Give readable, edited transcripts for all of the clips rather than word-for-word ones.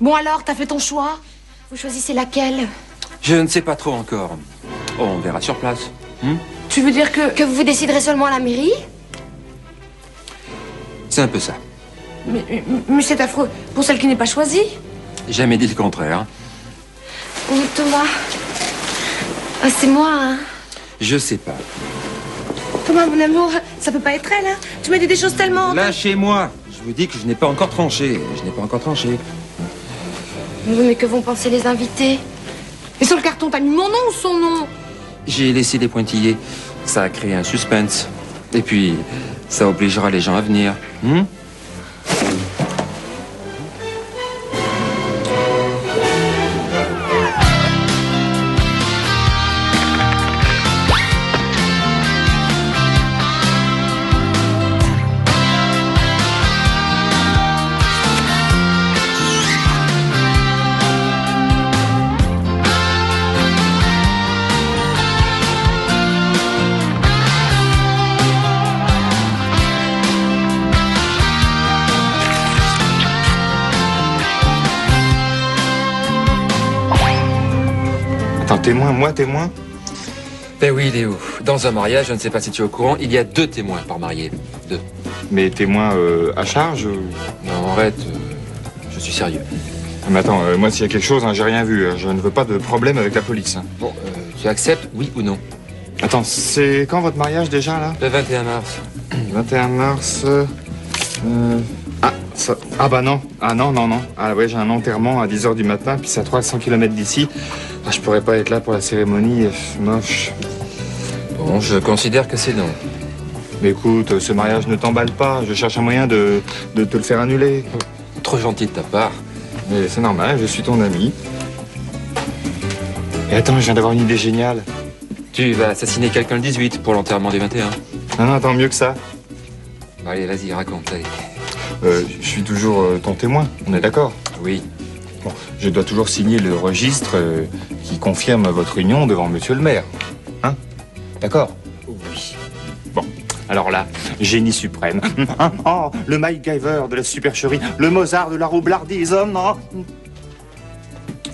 Bon alors, t'as fait ton choix? Vous choisissez laquelle? Je ne sais pas trop encore. Oh, on verra sur place. Tu veux dire que vous déciderez seulement à la mairie? C'est un peu ça. Mais c'est affreux. Pour celle qui n'est pas choisie? Jamais dit le contraire. Oh, Thomas. Ah, c'est moi, hein? Je sais pas. Thomas, mon amour, ça peut pas être elle, hein? Tu m'as dit des choses tellement... Lâchez-moi. Je vous dis que je n'ai pas encore tranché. Je n'ai pas encore tranché. Mais que vont penser les invités? Et sur le carton, t'as mis mon nom ou son nom? J'ai laissé des pointillés. Ça a créé un suspense. Et puis, ça obligera les gens à venir. Témoin, moi témoin? Ben oui, Léo. Dans un mariage, je ne sais pas si tu es au courant, il y a 2 témoins par marié. 2. Mais témoin à charge? Non, arrête. Je suis sérieux. Mais attends, moi s'il y a quelque chose, hein, j'ai rien vu. Je ne veux pas de problème avec la police. Hein. Bon, tu acceptes, oui ou non? Attends, c'est quand votre mariage déjà, là? Le 21 mars. 21 mars... Ah bah non. Ah non. Ah ouais, j'ai un enterrement à 10h du matin, puis c'est à 300 km d'ici. Ah, je pourrais pas être là pour la cérémonie, moche. Bon, je considère que c'est non. Mais écoute, ce mariage ne t'emballe pas. Je cherche un moyen de te le faire annuler. Trop gentil de ta part. Mais c'est normal, je suis ton ami. Et attends, je viens d'avoir une idée géniale. Tu vas assassiner quelqu'un le 18 pour l'enterrement du 21. Non, attends, mieux que ça. Bon, allez, vas-y, raconte, allez. Je suis toujours ton témoin, on est d'accord? Oui. Bon, je dois toujours signer le registre qui confirme votre union devant monsieur le maire. Hein? D'accord? Oui. Bon, alors là, génie suprême. Oh, le MacGyver de la supercherie, le Mozart de la roublardise. Oh, non.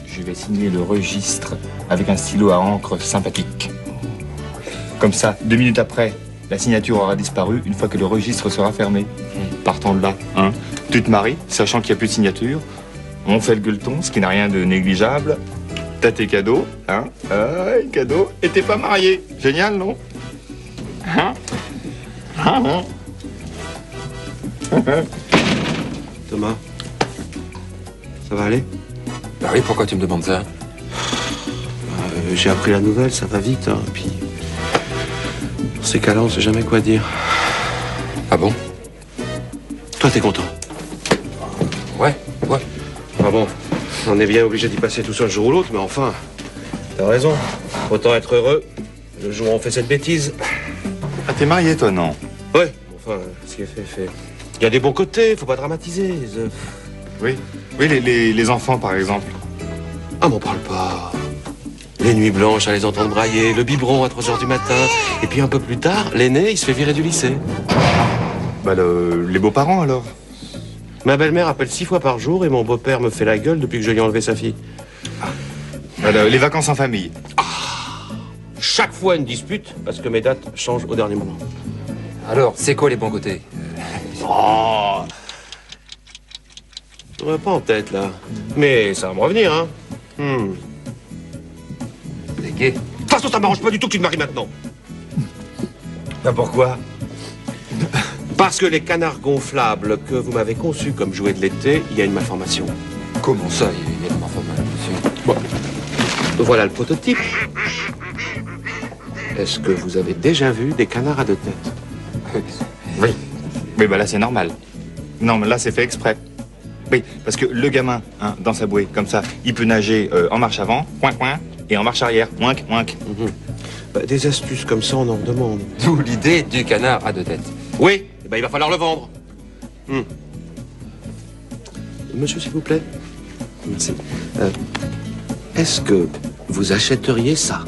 Je vais signer le registre avec un stylo à encre sympathique. Comme ça, 2 minutes après, la signature aura disparu une fois que le registre sera fermé. Partant de là, hein, tu te maries, sachant qu'il n'y a plus de signature. On fait le gueuleton, ce qui n'a rien de négligeable. T'as tes cadeaux, hein? Cadeaux, et t'es pas marié. Génial, non? Hein? Thomas, ça va aller? Bah oui, pourquoi tu me demandes ça? J'ai appris la nouvelle, ça va vite, hein, puis... Dans ces cas-là, on sait jamais quoi dire. Ah bon? Toi, t'es content? Ouais. Ah bon, on est bien obligé d'y passer tout seul un jour ou l'autre, mais enfin, t'as raison. Autant être heureux le jour où on fait cette bêtise. Ah, t'es marié, toi, non? Ouais, enfin, ce qui est fait, fait. Il y a des bons côtés, faut pas dramatiser. Oui, les enfants, par exemple. Ah, m'en parle pas. Les nuits blanches à les entendre brailler, le biberon à 3h du matin, et puis un peu plus tard, l'aîné, il se fait virer du lycée. Bah, les beaux-parents, alors? Ma belle-mère appelle 6 fois par jour et mon beau-père me fait la gueule depuis que je lui ai enlevé sa fille. Bah, les vacances en famille. Chaque fois une dispute parce que mes dates changent au dernier moment. Alors, c'est quoi les bons côtés? Oh, on n'a pas en tête, là. Mais ça va me revenir, hein. T'es gay? De toute façon, ça m'arrange pas du tout que tu te maries maintenant. Bah, pourquoi? Parce que les canards gonflables que vous m'avez conçus comme jouets de l'été, il y a une malformation. Comment ça, il y a une malformation? Bon. Voilà le prototype. Est-ce que vous avez déjà vu des canards à 2 têtes? Oui. Oui, bah là, c'est normal. Non, mais là, c'est fait exprès. Oui, parce que le gamin, hein, dans sa bouée, comme ça, il peut nager en marche avant, coin, coin, et en marche arrière, oink, oink. Bah, des astuces comme ça, on en demande. D'où l'idée du canard à 2 têtes. Oui, eh ben, il va falloir le vendre. Monsieur, s'il vous plaît. Merci. Est-ce que vous achèteriez ça?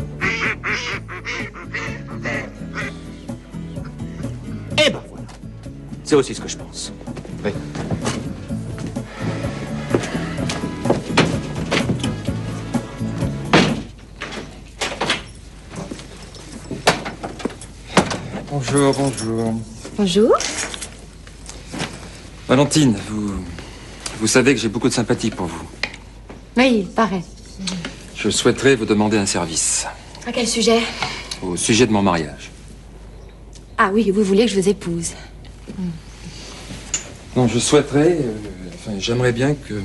Eh ben voilà. C'est aussi ce que je pense. Oui. Bonjour, bonjour. Bonjour. Valentine, vous savez que j'ai beaucoup de sympathie pour vous. Oui, pareil. Je souhaiterais vous demander un service. À quel sujet? Au sujet de mon mariage. Ah oui, vous voulez que je vous épouse. Non, je souhaiterais... j'aimerais bien que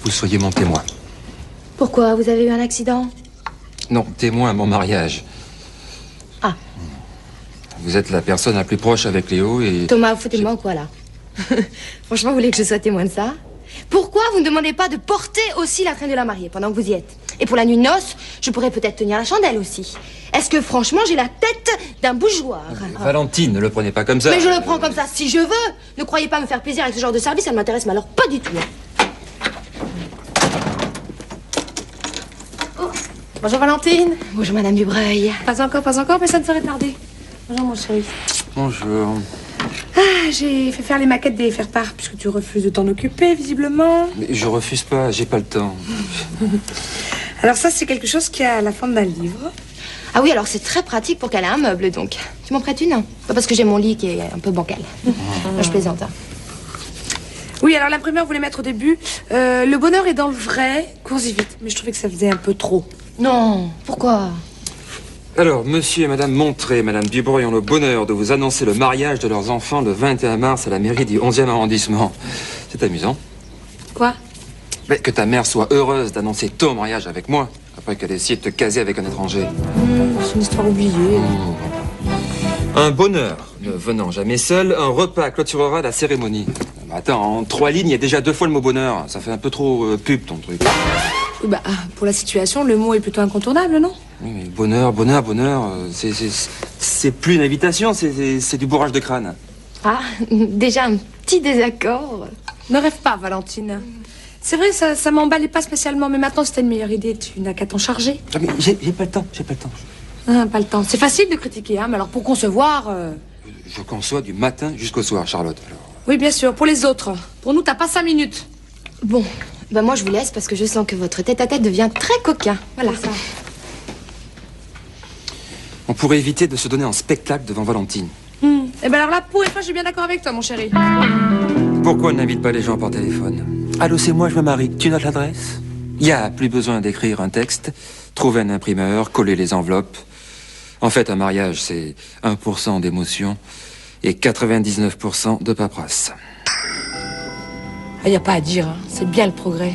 vous soyez mon témoin. Pourquoi? Vous avez eu un accident? Non, témoin à mon mariage. Ah. Vous êtes la personne la plus proche avec Léo et... Thomas, foutez-moi ou quoi, là? Franchement, vous voulez que je sois témoin de ça? Pourquoi vous ne demandez pas de porter aussi la traîne de la mariée pendant que vous y êtes? Et pour la nuit de noces, je pourrais peut-être tenir la chandelle aussi. Est-ce que franchement, j'ai la tête d'un bougeoir? Valentine, ne le prenez pas comme ça. Mais je le prends comme ça si je veux. Ne croyez pas me faire plaisir avec ce genre de service, ça ne m'intéresse mais alors pas du tout. Oh. Bonjour Valentine. Bonjour Madame Dubreuil. Pas encore, mais ça ne saurait tarder. Bonjour mon chéri. Bonjour. Ah, j'ai fait faire les maquettes des faire-part, puisque tu refuses de t'en occuper, visiblement. Mais je refuse pas, j'ai pas le temps. Alors ça, c'est quelque chose qui est à la fin d'un livre. Ah oui, alors c'est très pratique pour caler un meuble, donc. Tu m'en prêtes une? Pas parce que j'ai mon lit qui est un peu bancal. Non, je plaisante, hein. Oui, alors l'imprimeur voulait mettre au début le bonheur est dans le vrai, cours-y vite. Mais je trouvais que ça faisait un peu trop. Non, pourquoi? Alors, monsieur et madame Montré et madame Dubreuil ont le bonheur de vous annoncer le mariage de leurs enfants le 21 mars à la mairie du 11e arrondissement. C'est amusant. Quoi? Mais que ta mère soit heureuse d'annoncer ton mariage avec moi, après qu'elle ait essayé de te caser avec un étranger. C'est une histoire oubliée. Un bonheur ne venant jamais seul, un repas clôturera la cérémonie. Mais attends, en 3 lignes, il y a déjà 2 fois le mot bonheur. Ça fait un peu trop pub, ton truc. Oui, bah, pour la situation, le mot est plutôt incontournable, non? Oui, mais bonheur, c'est plus une invitation, c'est du bourrage de crâne. Ah, déjà un petit désaccord. Ne rêve pas, Valentine. C'est vrai, ça m'emballait pas spécialement, mais maintenant, c'était une meilleure idée. Tu n'as qu'à t'en charger. Ah, mais j'ai pas le temps, Ah, pas le temps. C'est facile de critiquer, hein, mais alors pour concevoir... Je conçois du matin jusqu'au soir, Charlotte. Alors... Oui, bien sûr, pour les autres. Pour nous, t'as pas 5 minutes. Bon, ben moi je vous laisse parce que je sens que votre tête-à-tête devient très coquin. Voilà. Ça. On pourrait éviter de se donner en spectacle devant Valentine. Eh ben alors là, pour une fois, je suis bien d'accord avec toi, mon chéri. Pourquoi on n'invite pas les gens par téléphone? Allô, c'est moi, je me marie. Tu notes l'adresse? Il y a plus besoin d'écrire un texte, trouver un imprimeur, coller les enveloppes. En fait, un mariage, c'est 1% d'émotion et 99% de paperasse. Il n'y a pas à dire, hein. C'est bien le progrès.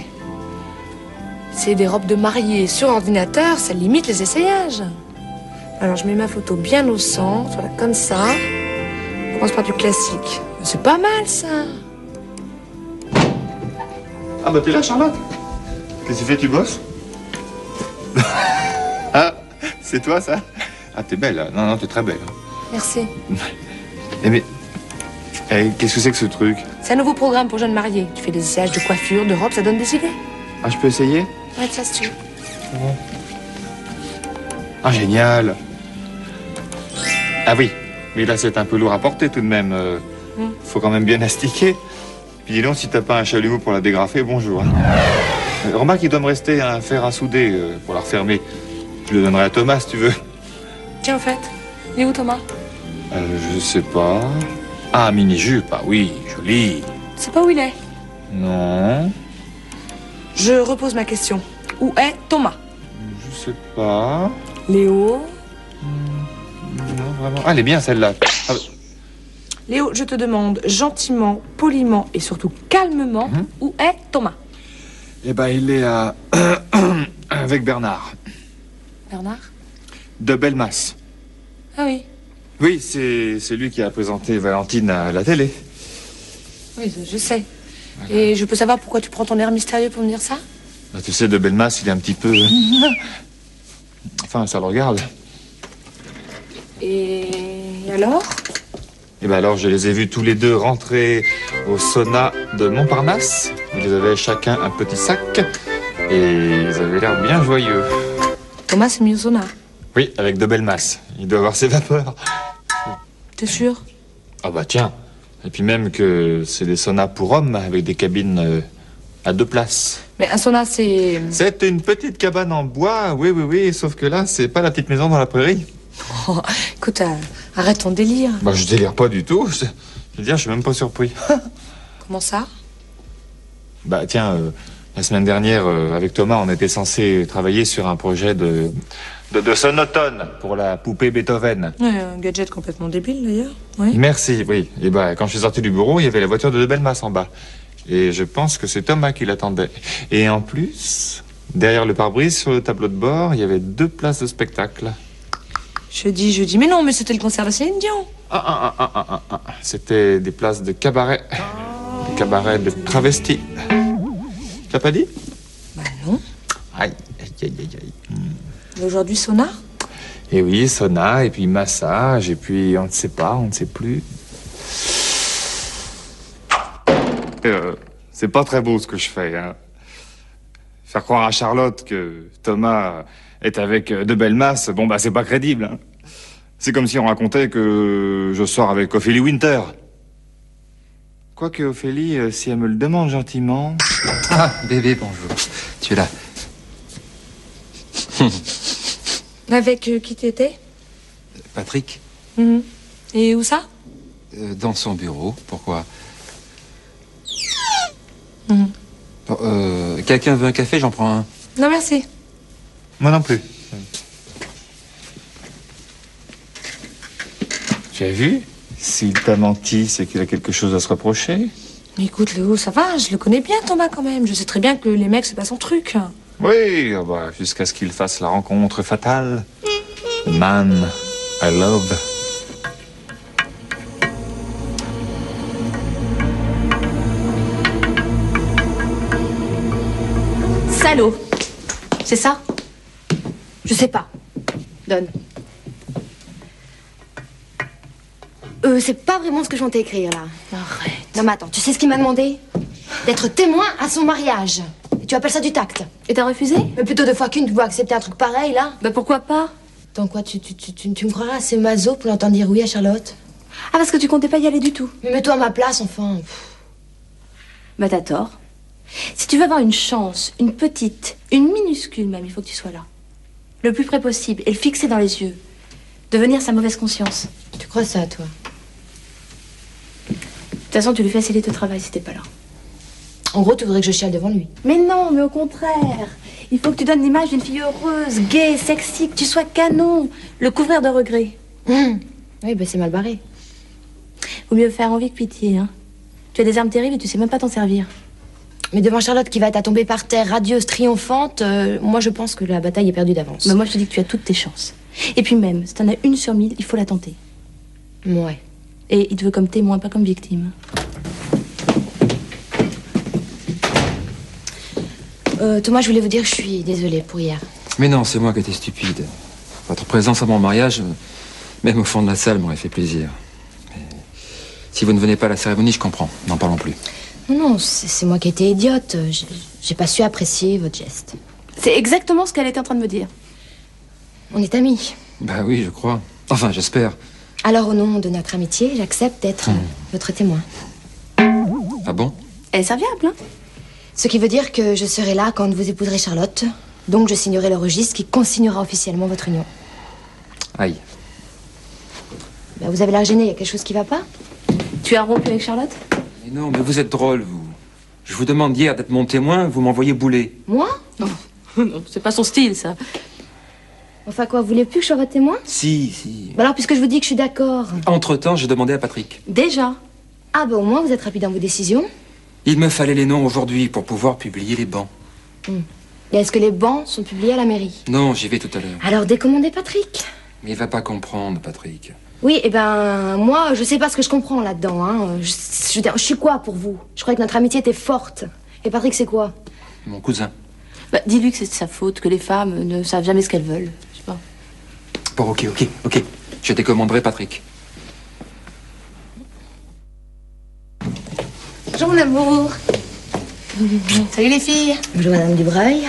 C'est des robes de mariée sur ordinateur, ça limite les essayages. Alors, je mets ma photo bien au centre, voilà, comme ça. On commence par du classique. C'est pas mal, ça. Ah bah t'es là, Charlotte? Qu'est-ce que tu fais, tu bosses? Ah, c'est toi, ça? Ah, t'es belle, là. Non, t'es très belle. Merci. Mais qu'est-ce que c'est que ce truc? C'est un nouveau programme pour jeunes mariés. Tu fais des essayages de coiffure, de robe, ça donne des idées. Ah, je peux essayer? Ouais, ça, si tu veux. Ah, génial. Ah oui, mais là, c'est un peu lourd à porter, tout de même. Faut quand même bien astiquer. Puis dis donc, si t'as pas un chalumeau pour la dégrafer, bonjour. Hein. Remarque, il doit me rester un fer à souder pour la refermer. Je le donnerai à Thomas, si tu veux. Tiens, au fait, il est où, Thomas? Je sais pas. Ah, mini-jupe, ah oui, joli. Tu sais pas où il est? Non, Je repose ma question. Où est Thomas? je sais pas. Léo? Non, vraiment. Ah, elle est bien, celle-là. Ah, Léo, je te demande gentiment, poliment et surtout calmement, où est Thomas? eh ben, il est à... avec Bernard. Bernard? De Belmas. Ah oui. Oui, c'est lui qui a présenté Valentine à la télé. Oui, je sais. Et je peux savoir pourquoi tu prends ton air mystérieux pour me dire ça? Bah, tu sais, de Belmas, il est un petit peu... Enfin, ça le regarde. Et alors? Et ben alors, je les ai vus tous les deux rentrer au sauna de Montparnasse. Ils avaient chacun un petit sac et ils avaient l'air bien joyeux. Thomas s'est mis au sauna. Oui, avec de Belmas. Il doit avoir ses vapeurs. T'es sûr? Ah bah tiens. Et puis même que c'est des saunas pour hommes avec des cabines à 2 places. Mais un sauna, c'est... C'est une petite cabane en bois, oui, sauf que là, c'est pas la petite maison dans la prairie. Oh, écoute, arrête ton délire. Bah, je délire pas du tout. Je veux dire, je suis même pas surpris. Comment ça? Bah, tiens, la semaine dernière, avec Thomas, on était censé travailler sur un projet de sonotone pour la poupée Beethoven. Ouais, un gadget complètement débile, d'ailleurs. Oui. Merci, oui. Et bah, quand je suis sorti du bureau, il y avait la voiture de Belmas en bas. Et je pense que c'est Thomas qui l'attendait. Et en plus, derrière le pare-brise, sur le tableau de bord, il y avait 2 places de spectacle. Jeudi, mais non, mais c'était le concert de Céline Dion. C'était des places de cabaret. Des cabarets de travestis. T'as pas dit? Bah non. Aïe, aïe, aïe, aïe, aïe. Et aujourd'hui, sauna? Et oui, sauna, et puis massage, et puis on ne sait pas, on ne sait plus. C'est pas très beau ce que je fais, hein. Faire croire à Charlotte que Thomas est avec de Belmas, bon bah c'est pas crédible, hein. C'est comme si on racontait que je sors avec Ophélie Winter. Quoique Ophélie, si elle me le demande gentiment... Ah, bébé, bonjour. Tu es là. Avec qui t'étais? Patrick, Et où ça? dans son bureau. Pourquoi? Quelqu'un veut un café? J'en prends un. Non, merci. Moi non plus. Tu as vu? S'il t'a menti, c'est qu'il a quelque chose à se reprocher. Mais écoute, Léo, ça va, je le connais bien, Thomas, quand même. Je sais très bien que les mecs, c'est pas son truc. Oui, bah, jusqu'à ce qu'il fasse la rencontre fatale. The man I love. Salaud. C'est ça? Je sais pas. Donne. C'est pas vraiment ce que je comptais écrire, là. Arrête. Non, mais attends, tu sais ce qu'il m'a demandé? D'être témoin à son mariage. Et tu appelles ça du tact? Et t'as refusé? Mais plutôt 2 fois qu'une, tu dois accepter un truc pareil, là. Bah pourquoi pas? Attends, quoi, tu me croiras assez maso pour l'entendre dire oui à Charlotte? Ah, parce que tu comptais pas y aller du tout. Mais mets-toi à ma place, enfin. Bah t'as tort. Si tu veux avoir une chance, une petite, une minuscule même, il faut que tu sois là. Le plus près possible et le fixer dans les yeux. Devenir sa mauvaise conscience. Tu crois ça, toi? De toute façon, tu lui facilites le travail si t'es pas là. En gros, tu voudrais que je chiale devant lui. Mais non, mais au contraire. Il faut que tu donnes l'image d'une fille heureuse, gaie, sexy, que tu sois canon. Le couvrir de regrets. Oui, bah c'est mal barré. Vaut mieux faire envie que pitié, hein. Tu as des armes terribles et tu sais même pas t'en servir. Mais devant Charlotte qui va être à tomber par terre, radieuse, triomphante, moi je pense que la bataille est perdue d'avance. Mais moi, je te dis que tu as toutes tes chances. Et puis même, si t'en as 1 sur 1000, il faut la tenter. Ouais. Et il te veut comme témoin, pas comme victime. Thomas, je voulais vous dire que je suis désolée pour hier. Mais non, c'est moi qui étais stupide. Votre présence à mon mariage, même au fond de la salle, m'aurait fait plaisir. Mais si vous ne venez pas à la cérémonie, je comprends. N'en parlons plus. Non, c'est moi qui ai été idiote. J'ai pas su apprécier votre geste. C'est exactement ce qu'elle était en train de me dire. On est amis. Bah oui, je crois. Enfin, j'espère. Alors, au nom de notre amitié, j'accepte d'être votre témoin. Ah bon? Elle est serviable, hein? Ce qui veut dire que je serai là quand vous épouserez Charlotte. Donc, je signerai le registre qui consignera officiellement votre union. Aïe. Bah, vous avez l'air gêné, il y a quelque chose qui va pas? Tu as rompu avec Charlotte? Mais non, mais vous êtes drôle, vous. Je vous demande hier d'être mon témoin, vous m'envoyez bouler. Moi? Non, c'est pas son style, ça. Enfin quoi, vous voulez plus que je sois votre témoin? Si. Bah alors, puisque je vous dis que je suis d'accord. Entre-temps, j'ai demandé à Patrick. Déjà? Ah bah au moins, vous êtes rapide dans vos décisions. Il me fallait les noms aujourd'hui pour pouvoir publier les bancs. Et est-ce que les bancs sont publiés à la mairie? Non, j'y vais tout à l'heure. Alors décommandez Patrick. Mais il va pas comprendre, Patrick. Oui, et ben moi, je sais pas ce que je comprends là-dedans. Hein. Je suis quoi pour vous? Je croyais que notre amitié était forte. Et Patrick, c'est quoi? Mon cousin. Bah, dis-lui que c'est de sa faute, que les femmes ne savent jamais ce qu'elles veulent. Je sais pas. Bon, ok. Je décommanderai Patrick. Bonjour mon amour. Salut les filles. Bonjour Madame Dubreuil.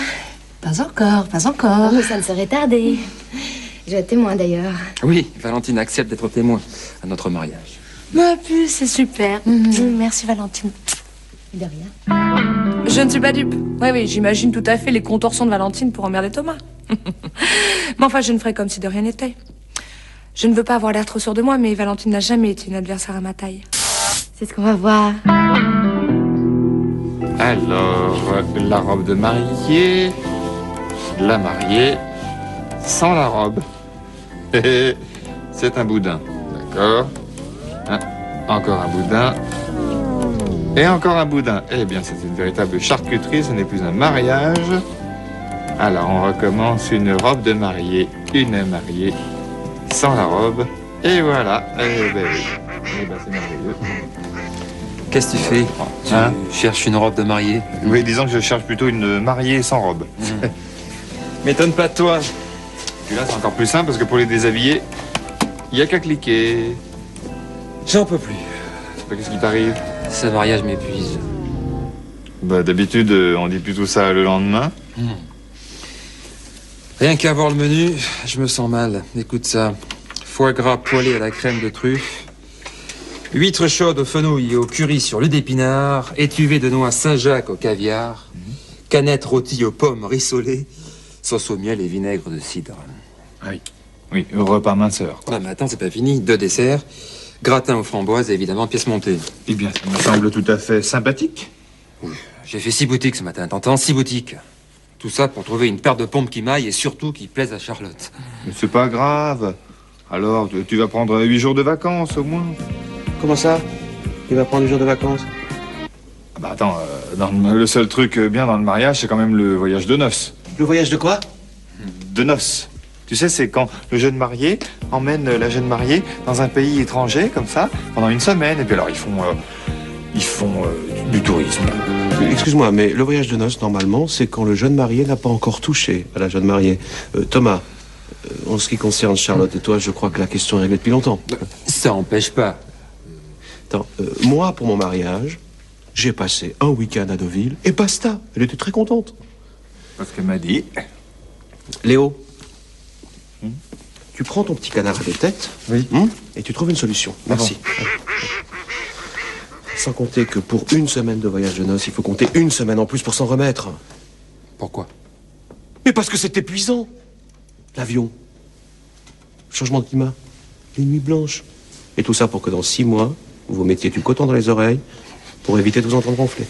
Pas encore. Oh, ça ne serait tardé. Je vais être témoin d'ailleurs. Oui, Valentine accepte d'être témoin à notre mariage. Ma puce, c'est super. Merci Valentine. De rien. Je ne suis pas dupe. Oui, j'imagine tout à fait les contorsions de Valentine pour emmerder Thomas. Mais enfin, je ne ferai comme si de rien n'était. Je ne veux pas avoir l'air trop sûre de moi, mais Valentine n'a jamais été une adversaire à ma taille. C'est ce qu'on va voir. Alors, la robe de mariée, la mariée, sans la robe. C'est un boudin, d'accord. Hein, encore un boudin. Et encore un boudin. Eh bien, c'est une véritable charcuterie, ce n'est plus un mariage. Alors, on recommence une robe de mariée, une mariée, sans la robe. Et voilà. Eh ben oui. Eh ben, c'est merveilleux. Qu'est-ce que tu fais? Tu Hein? cherches une robe de mariée? Oui, disons que je cherche plutôt une mariée sans robe. M'étonne pas de toi. Puis là, c'est encore plus simple parce que pour les déshabiller, il n'y a qu'à cliquer. J'en peux plus. Qu'est-ce qui t'arrive? Ce mariage m'épuise. Bah, d'habitude, on dit plutôt ça le lendemain. Rien qu'à voir le menu, je me sens mal. Écoute ça. Foie gras poêlé à la crème de truffe. Huîtres chaudes au fenouil et au curry sur l'huile d'épinard. Étuvée de noix Saint-Jacques au caviar. Canettes rôties aux pommes rissolées. Sauce au miel et vinaigre de cidre. Ah oui. Oui, repas minceur. Ah, mais attends, c'est pas fini. 2 desserts. Gratin aux framboises et évidemment pièce montée. Eh bien, ça me semble tout à fait sympathique. J'ai fait 6 boutiques ce matin, t'entends? 6 boutiques. Tout ça pour trouver une paire de pompes qui m'aille et surtout qui plaise à Charlotte. Mais c'est pas grave. Alors, tu vas prendre 8 jours de vacances au moins. Comment ça? Il va prendre 2 jours de vacances? Ah bah attends, le seul truc bien dans le mariage, c'est quand même le voyage de noces. Le voyage de quoi? De noces. Tu sais, c'est quand le jeune marié emmène la jeune mariée dans un pays étranger, comme ça, pendant une semaine. Et puis alors, ils font du tourisme. Excuse-moi, mais le voyage de noces, normalement, c'est quand le jeune marié n'a pas encore touché à la jeune mariée. Thomas, en ce qui concerne Charlotte et toi, je crois que la question est réglée depuis longtemps. Ça empêche pas. Attends, moi, pour mon mariage, j'ai passé un week-end à Deauville et basta. Elle était très contente. Parce qu'elle m'a dit. Léo, tu prends ton petit canard à deux têtes, Oui. et tu trouves une solution. Merci. Sans compter que pour une semaine de voyage de noces, il faut compter une semaine en plus pour s'en remettre. Pourquoi? Mais parce que c'est épuisant. L'avion, changement de climat, les nuits blanches. Et tout ça pour que dans 6 mois, vous vous mettiez du coton dans les oreilles pour éviter de vous entendre ronfler.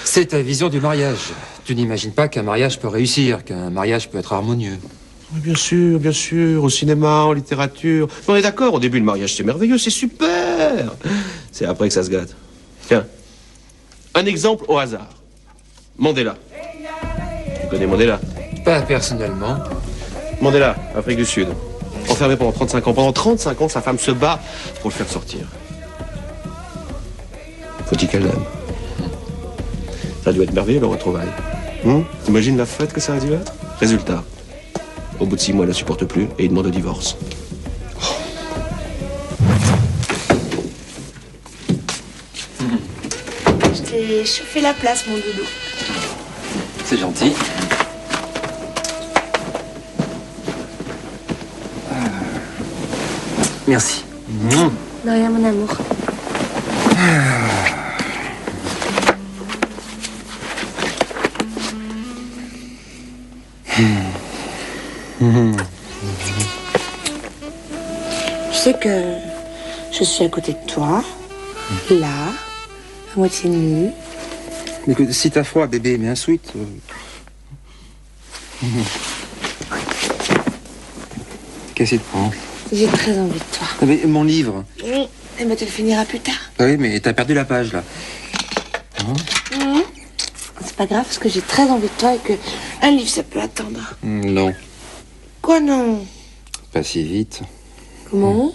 C'est ta vision du mariage. Tu n'imagines pas qu'un mariage peut réussir, qu'un mariage peut être harmonieux. Oui, bien sûr, au cinéma, en littérature. On est d'accord, au début, le mariage, c'est merveilleux, c'est super. C'est après que ça se gâte. Tiens, un exemple au hasard. Mandela. Tu connais Mandela? Pas personnellement. Mandela, Afrique du Sud. Enfermé pendant 35 ans. Pendant 35 ans, sa femme se bat pour le faire sortir. Faut-il qu'elle l'aime? Ça a dû être merveilleux, le retrouvaille. T'imagines la fête que ça a dû être? Résultat. Au bout de 6 mois, elle ne supporte plus et il demande le divorce. Je t'ai chauffé la place, mon doudou. C'est gentil. Merci. De rien, mon amour. Tu sais que je suis à côté de toi, là, à moitié nue. Mais écoute, si t'as froid, bébé, mais un sweat. Qu'est-ce qu'il te prend? J'ai très envie de toi. Ah, mais mon livre. Eh ben, tu le finiras plus tard. Ah oui, mais t'as perdu la page, là. C'est pas grave, parce que j'ai très envie de toi et que un livre, ça peut attendre. Non, Quoi, non? pas si vite. Comment?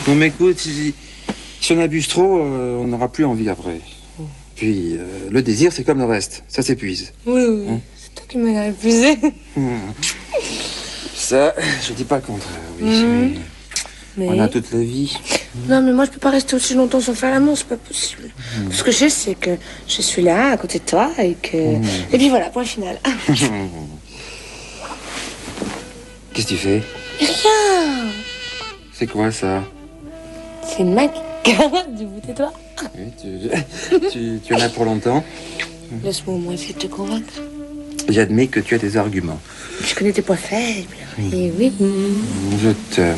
Non, mais écoute, si on abuse trop, on n'aura plus envie après. Puis, le désir, c'est comme le reste. Ça s'épuise. Oui. C'est toi qui m'as épuisé. Ça, je dis pas le contraire, oui. Mais... On a toute la vie. Non, mais moi, je peux pas rester aussi longtemps sans faire l'amour, c'est pas possible. Ce que je sais, c'est que je suis là, à côté de toi, et que... Et puis voilà, point final. Qu'est-ce que tu fais? Rien. C'est quoi, ça? C'est une main qui carotte du bout de toi. Oui, tu en as pour longtemps. Laisse-moi au moins essayer de te convaincre. J'admets que tu as des arguments. Je connais tes points faibles. Et oui. Je t'aime.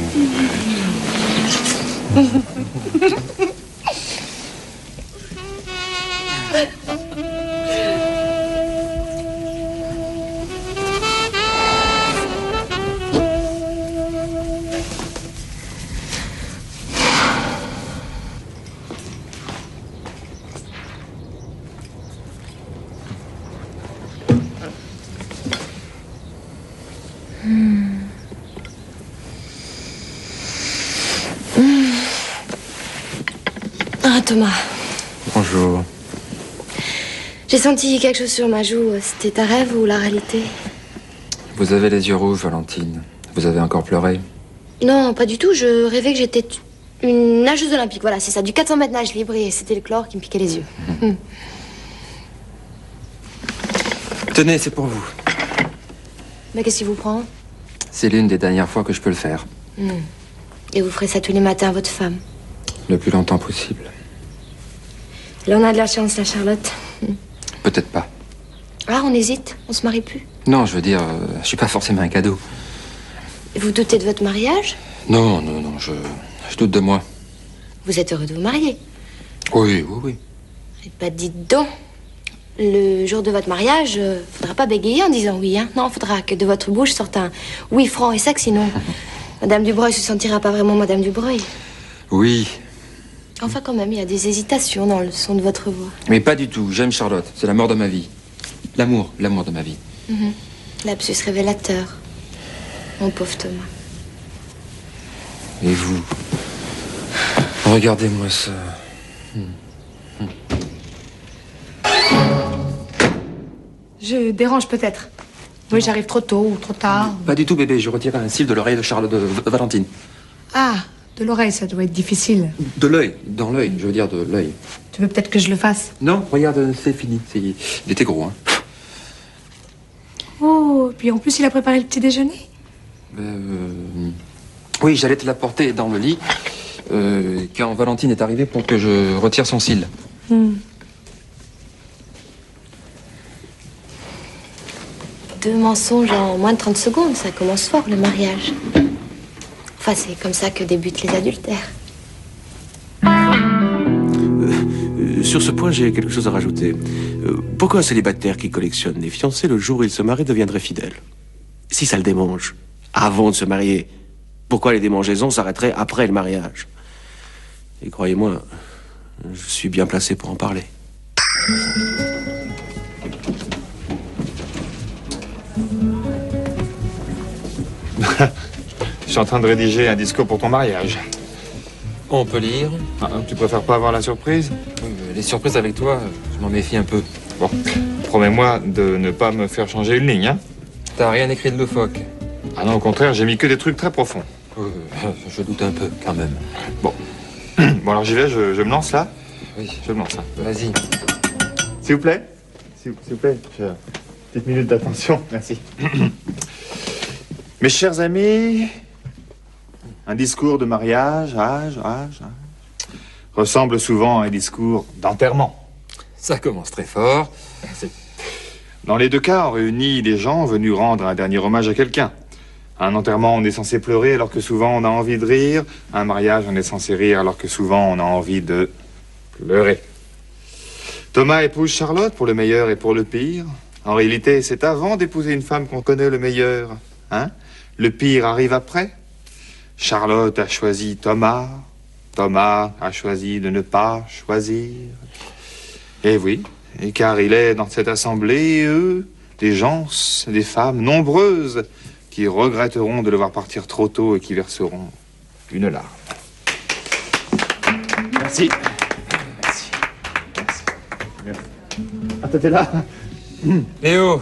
Ah, Thomas. Bonjour. J'ai senti quelque chose sur ma joue. C'était un rêve ou la réalité? Vous avez les yeux rouges, Valentine. Vous avez encore pleuré? Non, pas du tout. Je rêvais que j'étais une nageuse olympique. Voilà, c'est ça. Du 400 mètres nage libre et c'était le chlore qui me piquait les yeux. Tenez, c'est pour vous. Mais qu'est-ce qui vous prend? C'est l'une des dernières fois que je peux le faire. Et vous ferez ça tous les matins à votre femme? Le plus longtemps possible. Là, on a de la chance, la Charlotte. Peut-être pas. Ah, on hésite? On se marie plus? Non, je veux dire, je suis pas forcément un cadeau. Vous doutez de votre mariage? Non, je doute de moi. Vous êtes heureux de vous marier? Oui, oui, oui. Et bah, dites donc, le jour de votre mariage, faudra pas bégayer en disant oui, hein? Non, faudra que de votre bouche sorte un oui franc et sec, sinon Madame Dubreuil se sentira pas vraiment Madame Dubreuil. Oui, Enfin, quand même, il y a des hésitations dans le son de votre voix. mais pas du tout. J'aime Charlotte. C'est la mort de ma vie. L'amour de ma vie. Lapsus révélateur. Mon pauvre Thomas. Et vous? Regardez-moi ça. Je dérange peut-être. Oui, j'arrive trop tôt ou trop tard. Pas du tout, bébé. Je retirais un cil de l'oreille de Charlotte, de Valentine. Ah, de l'oreille, ça doit être difficile. De l'œil. Dans l'œil. Je veux dire de l'œil. Tu veux peut-être que je le fasse? Non, regarde, c'est fini. Il était gros, hein. Oh, et puis en plus, il a préparé le petit déjeuner. Oui, j'allais te l'apporter dans le lit quand Valentine est arrivée pour que je retire son cil. Deux mensonges en moins de 30 secondes, ça commence fort, le mariage. Enfin, c'est comme ça que débutent les adultères. Sur ce point, j'ai quelque chose à rajouter. Pourquoi un célibataire qui collectionne les fiancés, le jour où il se marie, deviendrait fidèle? Si ça le démange, avant de se marier, pourquoi les démangeaisons s'arrêteraient après le mariage? Et croyez-moi, je suis bien placé pour en parler. Je suis en train de rédiger un discours pour ton mariage. On peut lire. Ah, tu préfères pas avoir la surprise? Les surprises avec toi, je m'en méfie un peu. Bon, promets-moi de ne pas me faire changer une ligne, hein? T'as rien écrit de loufoque. Ah non, au contraire, j'ai mis que des trucs très profonds. Je doute un peu, quand même. Bon. Bon, alors j'y vais, je me lance là? Oui. Je me lance, hein. Vas-y. S'il vous plaît? S'il vous plaît, petite minute d'attention, merci. Mes chers amis, un discours de mariage, ressemble souvent à un discours d'enterrement. Ça commence très fort. Dans les deux cas, on réunit des gens venus rendre un dernier hommage à quelqu'un. À un enterrement, on est censé pleurer alors que souvent on a envie de rire. À un mariage, on est censé rire alors que souvent on a envie de pleurer. Thomas épouse Charlotte pour le meilleur et pour le pire. En réalité, c'est avant d'épouser une femme qu'on connaît le meilleur. Hein? Le pire arrive après. Charlotte a choisi Thomas. Thomas a choisi de ne pas choisir. Eh oui, et car il est dans cette assemblée, des gens, des femmes nombreuses qui regretteront de le voir partir trop tôt et qui verseront une larme. Merci. Merci. Ah, t'étais là? Léo,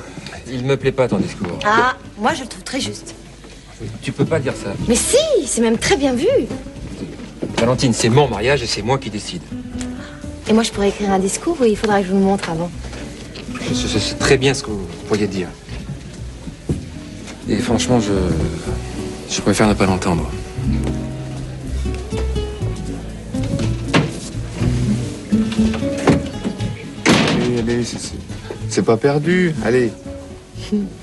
il me plaît pas ton discours. Ah, moi je le trouve très juste. Tu peux pas dire ça. Mais si, c'est même très bien vu. Valentine, c'est mon mariage et c'est moi qui décide. Et moi je pourrais écrire un discours ou il faudra que je vous le montre avant? C'est très bien ce que vous pourriez dire. Et franchement, je préfère ne pas l'entendre. Allez, c'est pas perdu. Allez, Hmm.